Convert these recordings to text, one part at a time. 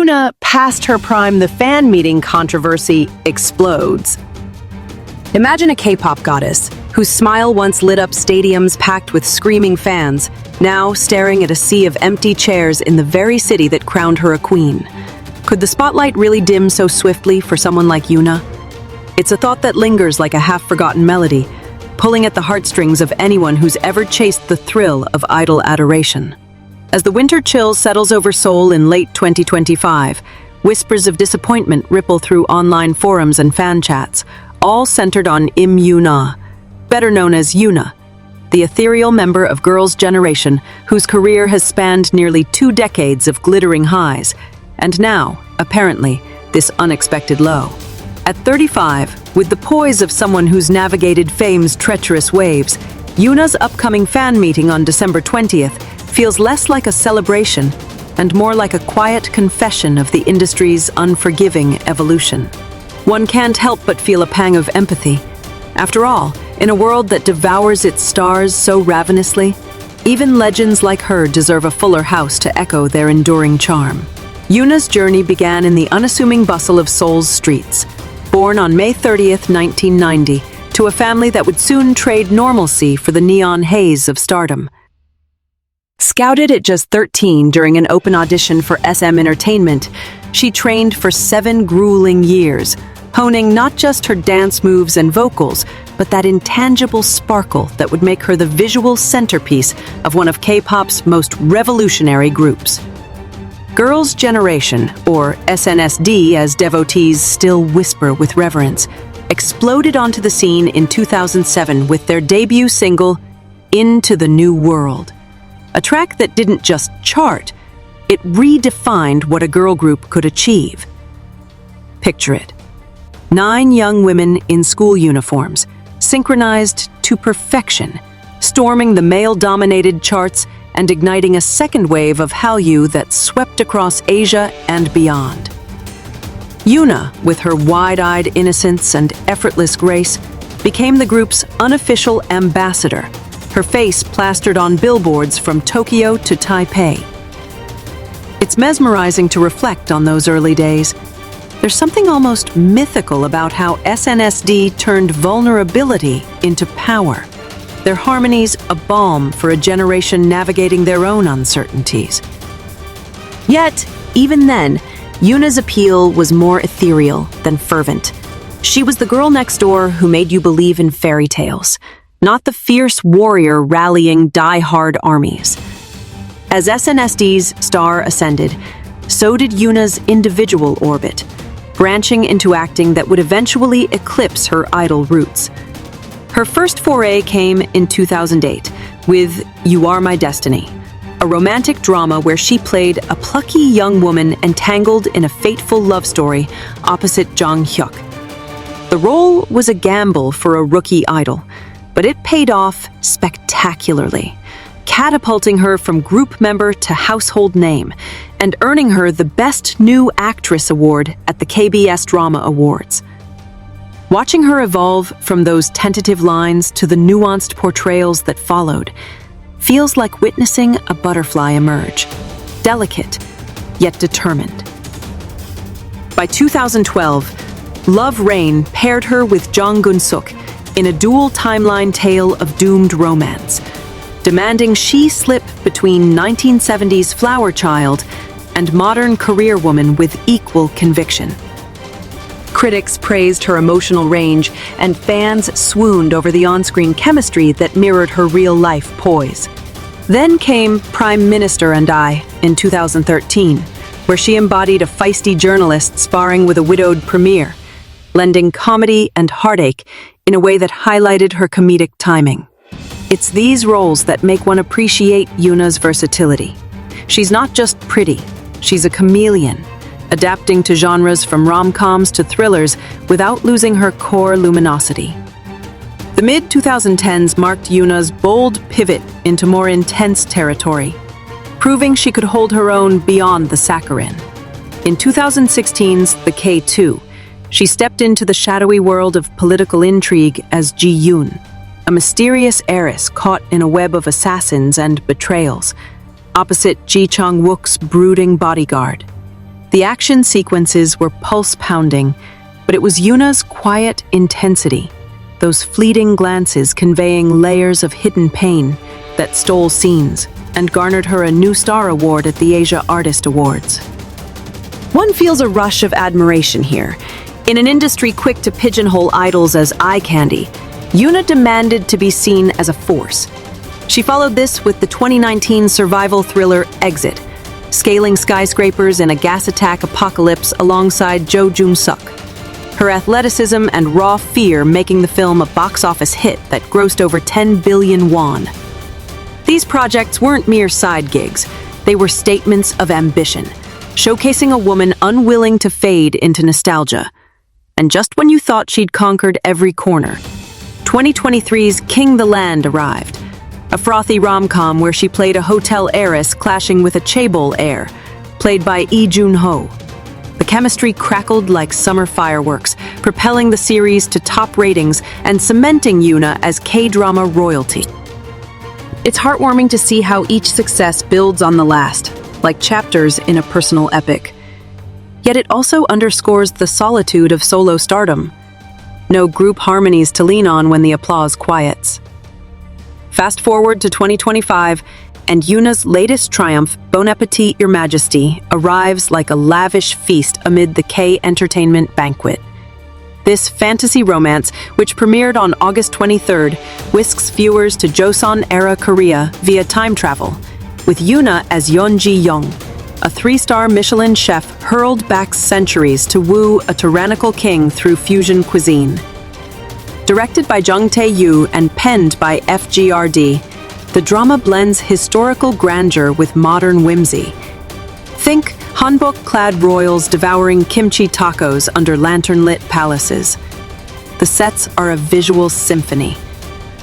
Yoona, past her prime, the fan meeting controversy explodes. Imagine a K-pop goddess whose smile once lit up stadiums packed with screaming fans, now staring at a sea of empty chairs in the very city that crowned her a queen. Could the spotlight really dim so swiftly for someone like Yoona? It's a thought that lingers like a half-forgotten melody, pulling at the heartstrings of anyone who's ever chased the thrill of idol adoration. As the winter chill settles over Seoul in late 2025, whispers of disappointment ripple through online forums and fan chats, all centered on Im Yoon-ah, better known as Yoona, the ethereal member of Girls' Generation whose career has spanned nearly 2 decades of glittering highs, and now, apparently, this unexpected low. At 35, with the poise of someone who's navigated fame's treacherous waves, Yoona's upcoming fan meeting on December 20th feels less like a celebration and more like a quiet confession of the industry's unforgiving evolution. One can't help but feel a pang of empathy. After all, in a world that devours its stars so ravenously, even legends like her deserve a fuller house to echo their enduring charm. Yoona's journey began in the unassuming bustle of Seoul's streets. Born on May 30th, 1990, to a family that would soon trade normalcy for the neon haze of stardom. Scouted at just 13 during an open audition for SM Entertainment, she trained for 7 grueling years, honing not just her dance moves and vocals, but that intangible sparkle that would make her the visual centerpiece of one of K-pop's most revolutionary groups. Girls' Generation, or SNSD as devotees still whisper with reverence, exploded onto the scene in 2007 with their debut single, Into the New World. A track that didn't just chart, it redefined what a girl group could achieve. Picture it. 9 young women in school uniforms, synchronized to perfection, storming the male-dominated charts and igniting a second wave of Hallyu that swept across Asia and beyond. Yoona, with her wide-eyed innocence and effortless grace, became the group's unofficial ambassador, her face plastered on billboards from Tokyo to Taipei. It's mesmerizing to reflect on those early days. There's something almost mythical about how SNSD turned vulnerability into power, their harmonies a balm for a generation navigating their own uncertainties. Yet, even then, Yoona's appeal was more ethereal than fervent. She was the girl next door who made you believe in fairy tales, not the fierce warrior rallying die-hard armies. As SNSD star ascended, so did Yoona's individual orbit, branching into acting that would eventually eclipse her idol roots. Her first foray came in 2008 with You Are My Destiny, a romantic drama where she played a plucky young woman entangled in a fateful love story opposite Jang Hyuk. The role was a gamble for a rookie idol, but it paid off spectacularly, catapulting her from group member to household name and earning her the Best New Actress award at the KBS Drama Awards. Watching her evolve from those tentative lines to the nuanced portrayals that followed feels like witnessing a butterfly emerge, delicate yet determined. By 2012, Love Rain paired her with Jung Gun-suk in a dual timeline tale of doomed romance, demanding she slip between 1970s flower child and modern career woman with equal conviction. Critics praised her emotional range, and fans swooned over the on-screen chemistry that mirrored her real-life poise. Then came Prime Minister and I in 2013, where she embodied a feisty journalist sparring with a widowed premier, lending comedy and heartache in a way that highlighted her comedic timing. It's these roles that make one appreciate Yoona's versatility. She's not just pretty, she's a chameleon, adapting to genres from rom-coms to thrillers without losing her core luminosity. The mid-2010s marked Yoona's bold pivot into more intense territory, proving she could hold her own beyond the saccharine. In 2016's The K2, she stepped into the shadowy world of political intrigue as Ji-yoon, a mysterious heiress caught in a web of assassins and betrayals, opposite Ji Chang-wook's brooding bodyguard. The action sequences were pulse-pounding, but it was Yoonah's quiet intensity, those fleeting glances conveying layers of hidden pain, that stole scenes and garnered her a New Star Award at the Asia Artist Awards. One feels a rush of admiration here. In an industry quick to pigeonhole idols as eye candy, Yoona demanded to be seen as a force. She followed this with the 2019 survival thriller Exit, scaling skyscrapers in a gas attack apocalypse alongside Jo Jung-suk. Her athleticism and raw fear making the film a box office hit that grossed over 10 billion won. These projects weren't mere side gigs, they were statements of ambition, showcasing a woman unwilling to fade into nostalgia. And just when you thought she'd conquered every corner, 2023's King the Land arrived, a frothy rom-com where she played a hotel heiress clashing with a chaebol heir, played by Lee Jun-ho. The chemistry crackled like summer fireworks, propelling the series to top ratings and cementing Yoona as K-drama royalty. It's heartwarming to see how each success builds on the last, like chapters in a personal epic. Yet it also underscores the solitude of solo stardom. No group harmonies to lean on when the applause quiets. Fast forward to 2025, and Yoona's latest triumph, Bon Appetit, Your Majesty, arrives like a lavish feast amid the K-entertainment banquet. This fantasy romance, which premiered on August 23rd, whisks viewers to Joseon-era Korea via time travel, with Yoona as Yeon Ji-young, a 3-star Michelin chef hurled back centuries to woo a tyrannical king through fusion cuisine. Directed by Jung Tae-yoo and penned by FGRD, the drama blends historical grandeur with modern whimsy. Think hanbok-clad royals devouring kimchi tacos under lantern-lit palaces. The sets are a visual symphony.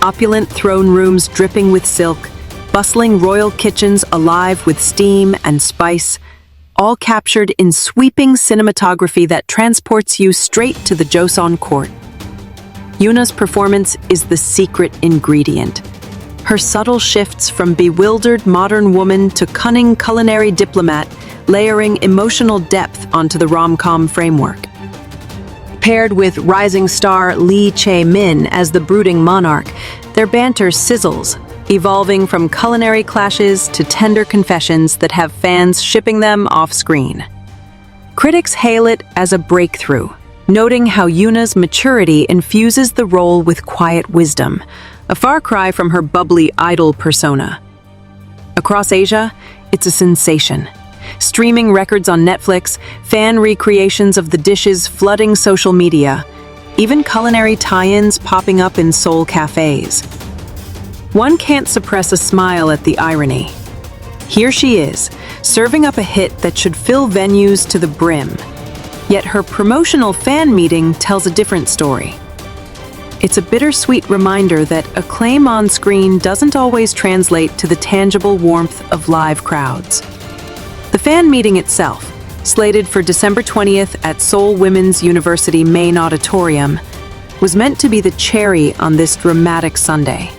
Opulent throne rooms dripping with silk, bustling royal kitchens alive with steam and spice, all captured in sweeping cinematography that transports you straight to the Joseon court. Yoona's performance is the secret ingredient. Her subtle shifts from bewildered modern woman to cunning culinary diplomat, layering emotional depth onto the rom-com framework. Paired with rising star Lee Chae-min as the brooding monarch, their banter sizzles, evolving from culinary clashes to tender confessions that have fans shipping them off-screen. Critics hail it as a breakthrough, noting how Yoona's maturity infuses the role with quiet wisdom, a far cry from her bubbly idol persona. Across Asia, it's a sensation. Streaming records on Netflix, fan recreations of the dishes flooding social media, even culinary tie-ins popping up in Seoul cafes. One can't suppress a smile at the irony. Here she is, serving up a hit that should fill venues to the brim. Yet her promotional fan meeting tells a different story. It's a bittersweet reminder that acclaim on screen doesn't always translate to the tangible warmth of live crowds. The fan meeting itself, slated for December 20th at Seoul Women's University Main Auditorium, was meant to be the cherry on this dramatic Sunday.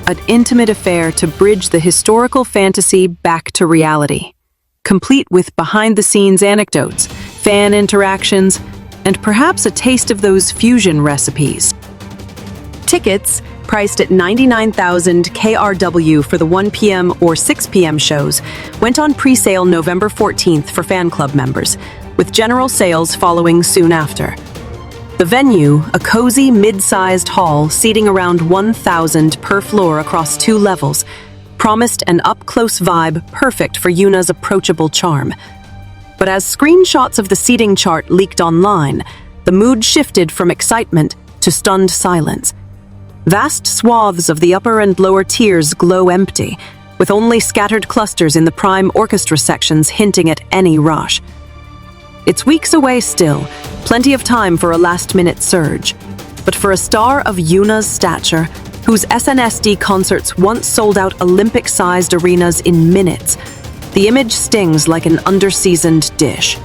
An intimate affair to bridge the historical fantasy back to reality, complete with behind-the-scenes anecdotes, fan interactions, and perhaps a taste of those fusion recipes. Tickets, priced at 99,000 KRW for the 1 p.m. or 6 p.m. shows, went on pre-sale November 14th for fan club members, with general sales following soon after. The venue, a cozy mid-sized hall seating around 1,000 per floor across 2 levels, promised an up-close vibe perfect for Yoona's approachable charm. But as screenshots of the seating chart leaked online, the mood shifted from excitement to stunned silence. Vast swaths of the upper and lower tiers glow empty, with only scattered clusters in the prime orchestra sections hinting at any rush. It's weeks away still, plenty of time for a last-minute surge. But for a star of Yoona's stature, whose SNSD concerts once sold out Olympic-sized arenas in minutes, the image stings like an under-seasoned dish.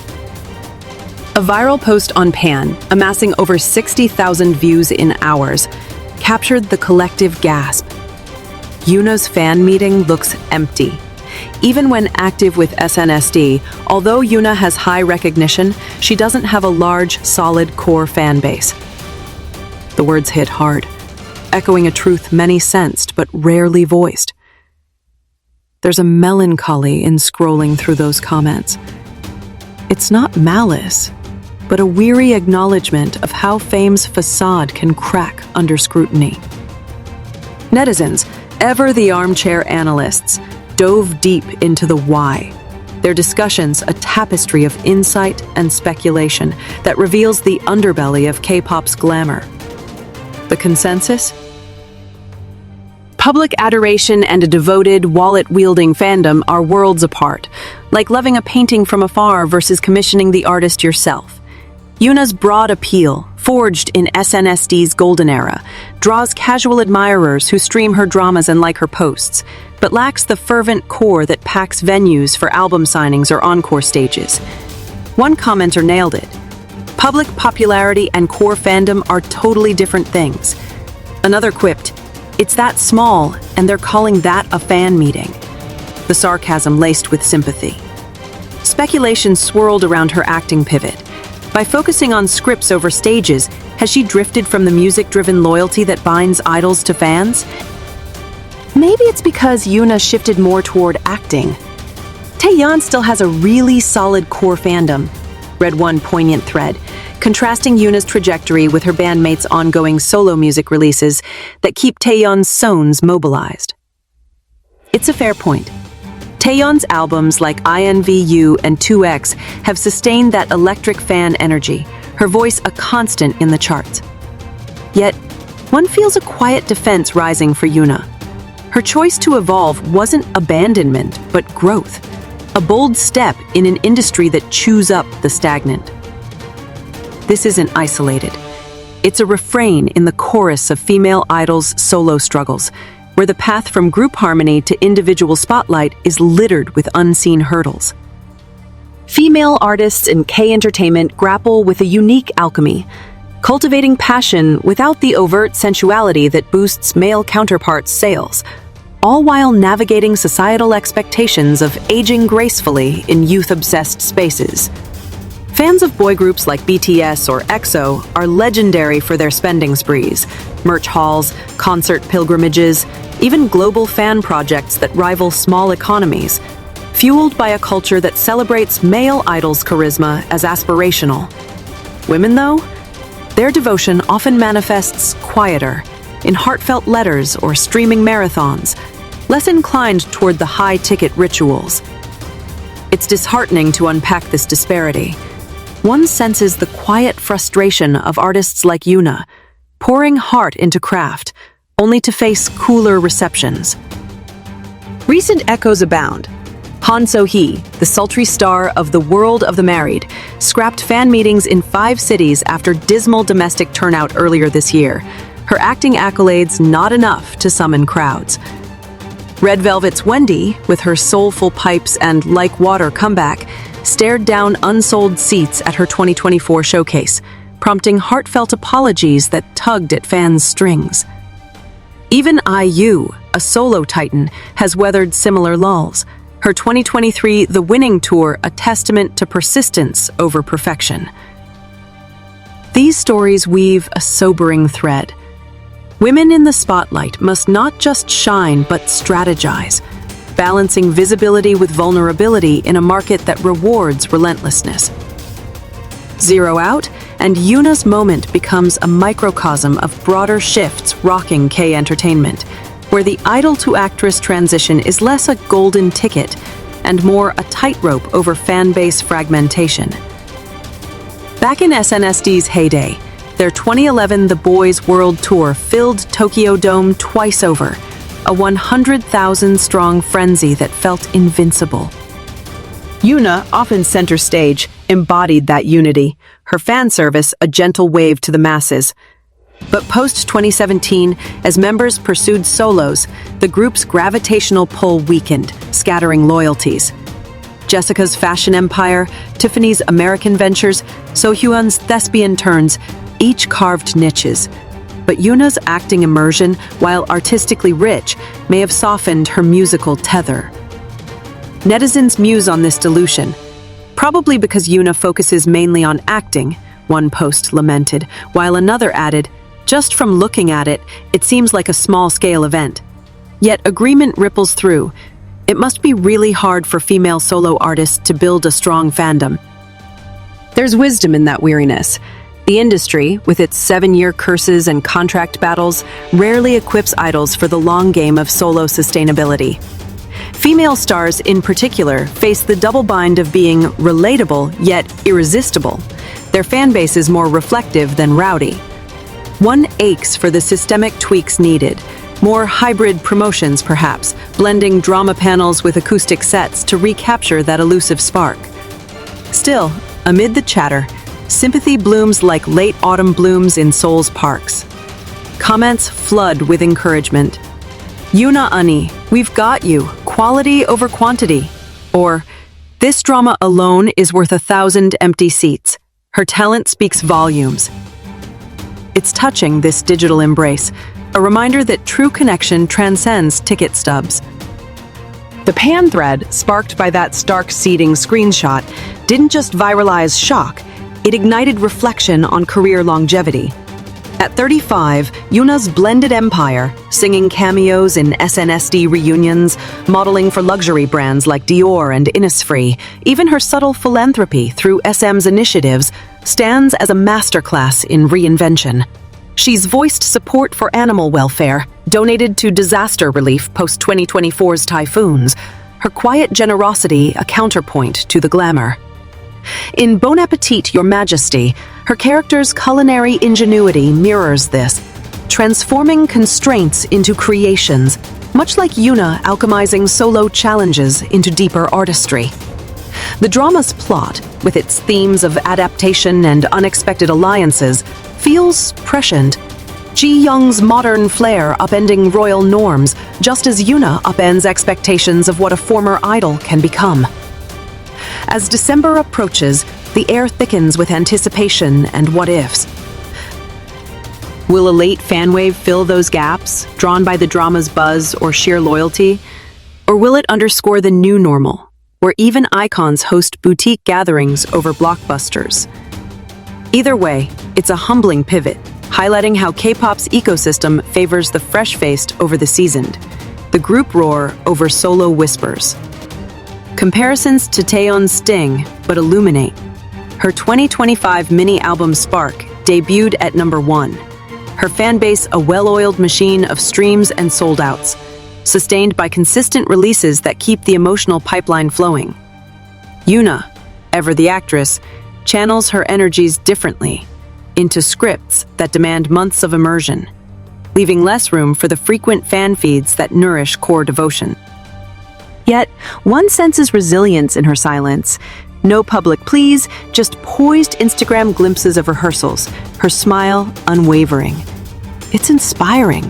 A viral post on Pan, amassing over 60,000 views in hours, captured the collective gasp. Yoona's fan meeting looks empty. Even when active with SNSD, although Yoona has high recognition, she doesn't have a large, solid core fan base. The words hit hard, echoing a truth many sensed but rarely voiced. There's a melancholy in scrolling through those comments. It's not malice, but a weary acknowledgement of how fame's facade can crack under scrutiny. Netizens, ever the armchair analysts, dove deep into the why. Their discussions a tapestry of insight and speculation that reveals the underbelly of K-pop's glamour. The consensus? Public adoration and a devoted, wallet-wielding fandom are worlds apart, like loving a painting from afar versus commissioning the artist yourself. Yoona's broad appeal, forged in SNSD golden era, draws casual admirers who stream her dramas and like her posts, but lacks the fervent core that packs venues for album signings or encore stages. One commenter nailed it. Public popularity and core fandom are totally different things. Another quipped, "It's that small, and they're calling that a fan meeting." The sarcasm laced with sympathy. Speculation swirled around her acting pivot. By focusing on scripts over stages, has she drifted from the music-driven loyalty that binds idols to fans? Maybe it's because Yoona shifted more toward acting. Taeyeon still has a really solid core fandom, read one poignant thread, contrasting Yoona's trajectory with her bandmates' ongoing solo music releases that keep Taeyeon's sones mobilized. It's a fair point. Taeyeon's albums like INVU and 2X have sustained that electric fan energy, her voice a constant in the charts. Yet, one feels a quiet defense rising for Yoona. Her choice to evolve wasn't abandonment, but growth, a bold step in an industry that chews up the stagnant. This isn't isolated. It's a refrain in the chorus of female idols' solo struggles, where the path from group harmony to individual spotlight is littered with unseen hurdles. Female artists in K-entertainment grapple with a unique alchemy, cultivating passion without the overt sensuality that boosts male counterparts' sales, all while navigating societal expectations of aging gracefully in youth-obsessed spaces. Fans of boy groups like BTS or EXO are legendary for their spending sprees, merch hauls, concert pilgrimages, even global fan projects that rival small economies, fueled by a culture that celebrates male idols' charisma as aspirational. Women, though, their devotion often manifests quieter, in heartfelt letters or streaming marathons, less inclined toward the high-ticket rituals. It's disheartening to unpack this disparity. One senses the quiet frustration of artists like Yoona, pouring heart into craft, only to face cooler receptions. Recent echoes abound. Han So-hee, the sultry star of The World of the Married, scrapped fan meetings in 5 cities after dismal domestic turnout earlier this year. Her acting accolades not enough to summon crowds. Red Velvet's Wendy, with her soulful pipes and like water comeback, stared down unsold seats at her 2024 showcase, prompting heartfelt apologies that tugged at fans' strings. Even IU, a solo titan, has weathered similar lulls. Her 2023 The Winning Tour a testament to persistence over perfection. These stories weave a sobering thread. Women in the spotlight must not just shine but strategize, balancing visibility with vulnerability in a market that rewards relentlessness. Zero out, and Yoona's moment becomes a microcosm of broader shifts rocking K-entertainment, where the idol-to-actress transition is less a golden ticket and more a tightrope over fan-base fragmentation. Back in SNSD heyday, their 2011 The Boys World Tour filled Tokyo Dome twice over, a 100,000-strong frenzy that felt invincible. Yoona, often center stage, embodied that unity, her fan service a gentle wave to the masses. But post-2017, as members pursued solos, the group's gravitational pull weakened, scattering loyalties. Jessica's fashion empire, Tiffany's American ventures, Sohyun's thespian turns, each carved niches. But Yoona's acting immersion, while artistically rich, may have softened her musical tether. Netizens muse on this dilution, probably because Yoona focuses mainly on acting, one post lamented, while another added, just from looking at it, it seems like a small-scale event. Yet agreement ripples through. It must be really hard for female solo artists to build a strong fandom. There's wisdom in that weariness. The industry, with its 7-year curses and contract battles, rarely equips idols for the long game of solo sustainability. Female stars, in particular, face the double bind of being relatable yet irresistible. Their fan base is more reflective than rowdy. One aches for the systemic tweaks needed, more hybrid promotions perhaps, blending drama panels with acoustic sets to recapture that elusive spark. Still, amid the chatter, sympathy blooms like late autumn blooms in Seoul's parks. Comments flood with encouragement. Yoona ani, we've got you, quality over quantity. Or, this drama alone is worth 1,000 empty seats. Her talent speaks volumes. It's touching, this digital embrace, a reminder that true connection transcends ticket stubs. The pan thread, sparked by that stark seeding screenshot, didn't just viralize shock, it ignited reflection on career longevity. At 35, Yoona's blended empire, singing cameos in SNSD reunions, modeling for luxury brands like Dior and Innisfree, even her subtle philanthropy through SM's initiatives, stands as a masterclass in reinvention. She's voiced support for animal welfare, donated to disaster relief post-2024's typhoons, her quiet generosity a counterpoint to the glamour. In Bon Appetit, Your Majesty, her character's culinary ingenuity mirrors this, transforming constraints into creations, much like Yoona alchemizing solo challenges into deeper artistry. The drama's plot, with its themes of adaptation and unexpected alliances, feels prescient. Ji Young's modern flair upending royal norms, just as Yoona upends expectations of what a former idol can become. As December approaches, the air thickens with anticipation and what-ifs. Will a late fan wave fill those gaps, drawn by the drama's buzz or sheer loyalty? Or will it underscore the new normal, where even icons host boutique gatherings over blockbusters? Either way, it's a humbling pivot, highlighting how K-pop's ecosystem favors the fresh-faced over the seasoned, the group roar over solo whispers. Comparisons to Taeyeon's Sting, but illuminate. Her 2025 mini-album Spark debuted at #1. Her fanbase a well-oiled machine of streams and sold-outs, sustained by consistent releases that keep the emotional pipeline flowing. Yoona, ever the actress, channels her energies differently, into scripts that demand months of immersion, leaving less room for the frequent fan feeds that nourish core devotion. Yet, one senses resilience in her silence. No public pleas, just poised Instagram glimpses of rehearsals, her smile unwavering. It's inspiring.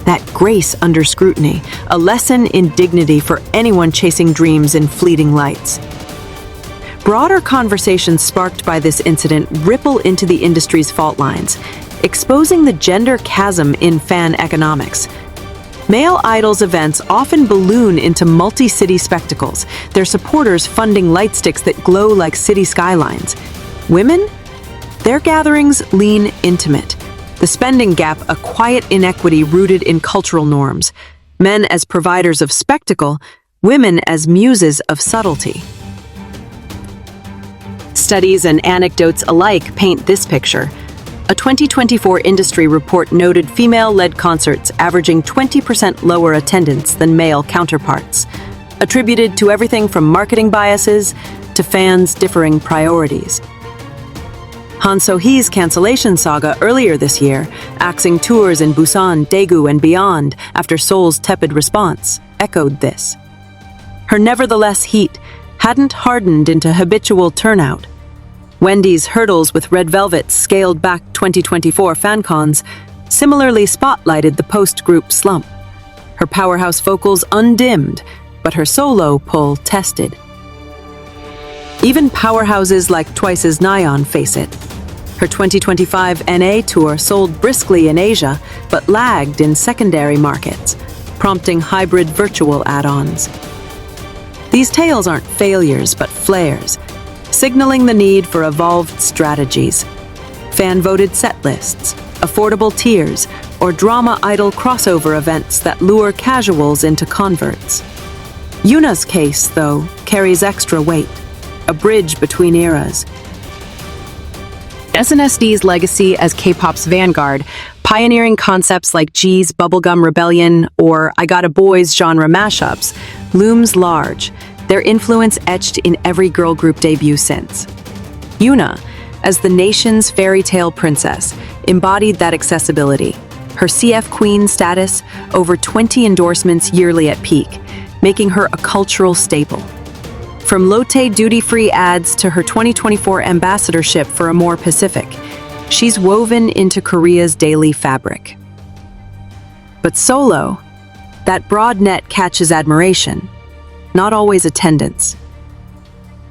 That grace under scrutiny, a lesson in dignity for anyone chasing dreams in fleeting lights. Broader conversations sparked by this incident ripple into the industry's fault lines, exposing the gender chasm in fan economics. Male idols events often balloon into multi-city spectacles, their supporters funding light sticks that glow like city skylines. Women? Their gatherings lean intimate. The spending gap a quiet inequity rooted in cultural norms. Men as providers of spectacle, women as muses of subtlety. Studies and anecdotes alike paint this picture. A 2024 industry report noted female-led concerts averaging 20% lower attendance than male counterparts, attributed to everything from marketing biases to fans' differing priorities. Han So-hee's cancellation saga earlier this year, axing tours in Busan, Daegu, and beyond after Seoul's tepid response, echoed this. Her nevertheless heat hadn't hardened into habitual turnout. Wendy's hurdles with Red Velvet's scaled-back 2024 FanCons similarly spotlighted the post-group slump. Her powerhouse vocals undimmed, but her solo pull tested. Even powerhouses like Twice's Nayeon face it. Her 2025 NA tour sold briskly in Asia, but lagged in secondary markets, prompting hybrid virtual add-ons. These tales aren't failures, but flares, signaling the need for evolved strategies. Fan-voted set lists, affordable tiers, or drama idol crossover events that lure casuals into converts. Yoonah's case, though, carries extra weight, a bridge between eras. SNSD legacy as K-pop's vanguard, pioneering concepts like G's Bubblegum Rebellion or I Got a Boys genre mashups, looms large, their influence etched in every girl group debut since. Yoona, as the nation's fairy tale princess, embodied that accessibility. Her CF Queen status, over 20 endorsements yearly at peak, making her a cultural staple. From Lotte duty-free ads to her 2024 ambassadorship for Amore Pacific, she's woven into Korea's daily fabric. But solo, that broad net catches admiration, not always attendance.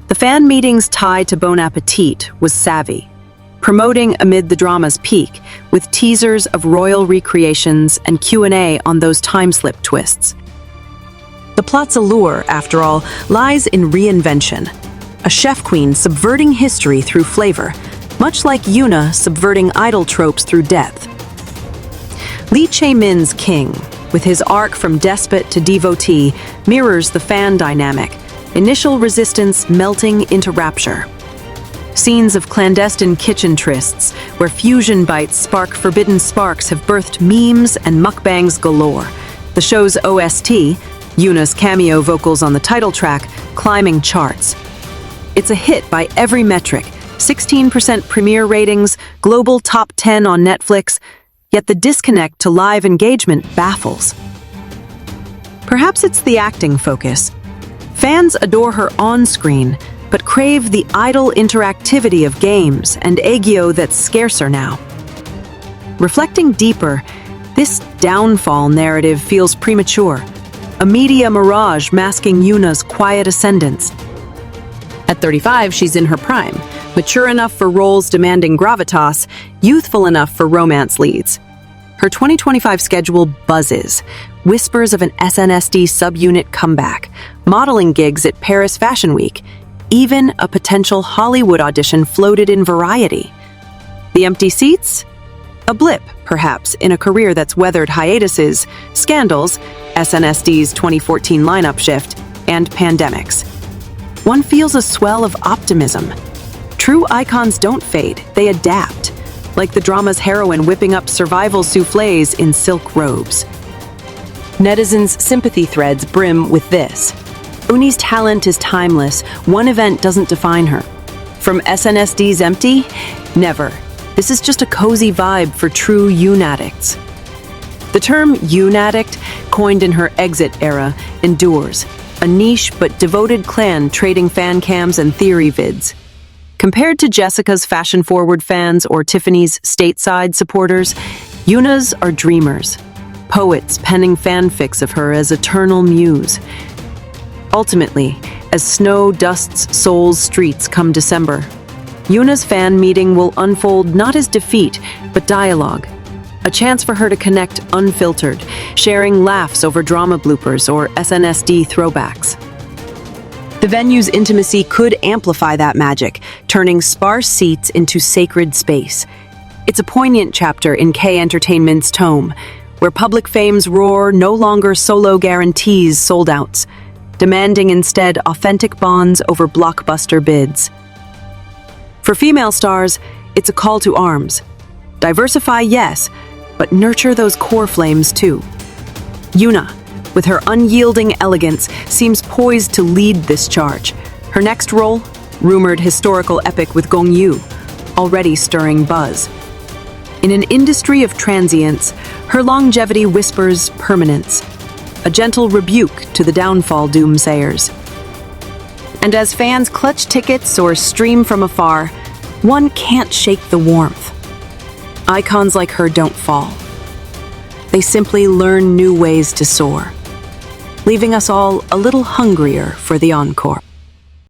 The fan meeting's tie to Bon Appetit was savvy, promoting amid the drama's peak with teasers of royal recreations and Q&A on those time-slip twists. The plot's allure, after all, lies in reinvention. A chef queen subverting history through flavor, much like Yoona subverting idol tropes through depth. Lee Chae-min's King, with his arc from despot to devotee, mirrors the fan dynamic, initial resistance melting into rapture. Scenes of clandestine kitchen trysts, where fusion bites spark forbidden sparks, have birthed memes and mukbangs galore. The show's OST, Yoona's cameo vocals on the title track, climbing charts. It's a hit by every metric, 16% premiere ratings, global top 10 on Netflix, yet the disconnect to live engagement baffles. Perhaps it's the acting focus. Fans adore her on-screen, but crave the idle interactivity of games and aegyo that's scarcer now. Reflecting deeper, this downfall narrative feels premature, a media mirage masking Yoona's quiet ascendance. At 35, she's in her prime, mature enough for roles demanding gravitas, youthful enough for romance leads. Her 2025 schedule buzzes, whispers of an SNSD subunit comeback, modeling gigs at Paris Fashion Week, even a potential Hollywood audition floated in Variety. The empty seats? A blip, perhaps, in a career that's weathered hiatuses, scandals, SNSD 2014 lineup shift, and pandemics. One feels a swell of optimism. True icons don't fade, they adapt, like the drama's heroine whipping up survival soufflés in silk robes. Netizens' sympathy threads brim with this. Uni's talent is timeless, one event doesn't define her. From SNSD Empty? Never. This is just a cozy vibe for true Yoon addicts. The term Yoon addict, coined in her exit era, endures, a niche but devoted clan trading fan cams and theory vids. Compared to Jessica's fashion-forward fans or Tiffany's stateside supporters, Yoona's are dreamers, poets penning fanfics of her as eternal muse. Ultimately, as snow dusts Seoul's streets come December, Yoona's fan meeting will unfold not as defeat, but dialogue. A chance for her to connect unfiltered, sharing laughs over drama bloopers or SNSD throwbacks. The venue's intimacy could amplify that magic, turning sparse seats into sacred space. It's a poignant chapter in K Entertainment's tome, where public fame's roar no longer solo guarantees sold-outs, demanding instead authentic bonds over blockbuster bids. For female stars, it's a call to arms. Diversify, yes, but nurture those core flames too. Yoona, with her unyielding elegance, seems poised to lead this charge. Her next role? Rumored historical epic with Gong Yoo, already stirring buzz. In an industry of transience, her longevity whispers permanence, a gentle rebuke to the downfall doomsayers. And as fans clutch tickets or stream from afar, one can't shake the warmth. Icons like her don't fall. They simply learn new ways to soar, leaving us all a little hungrier for the encore.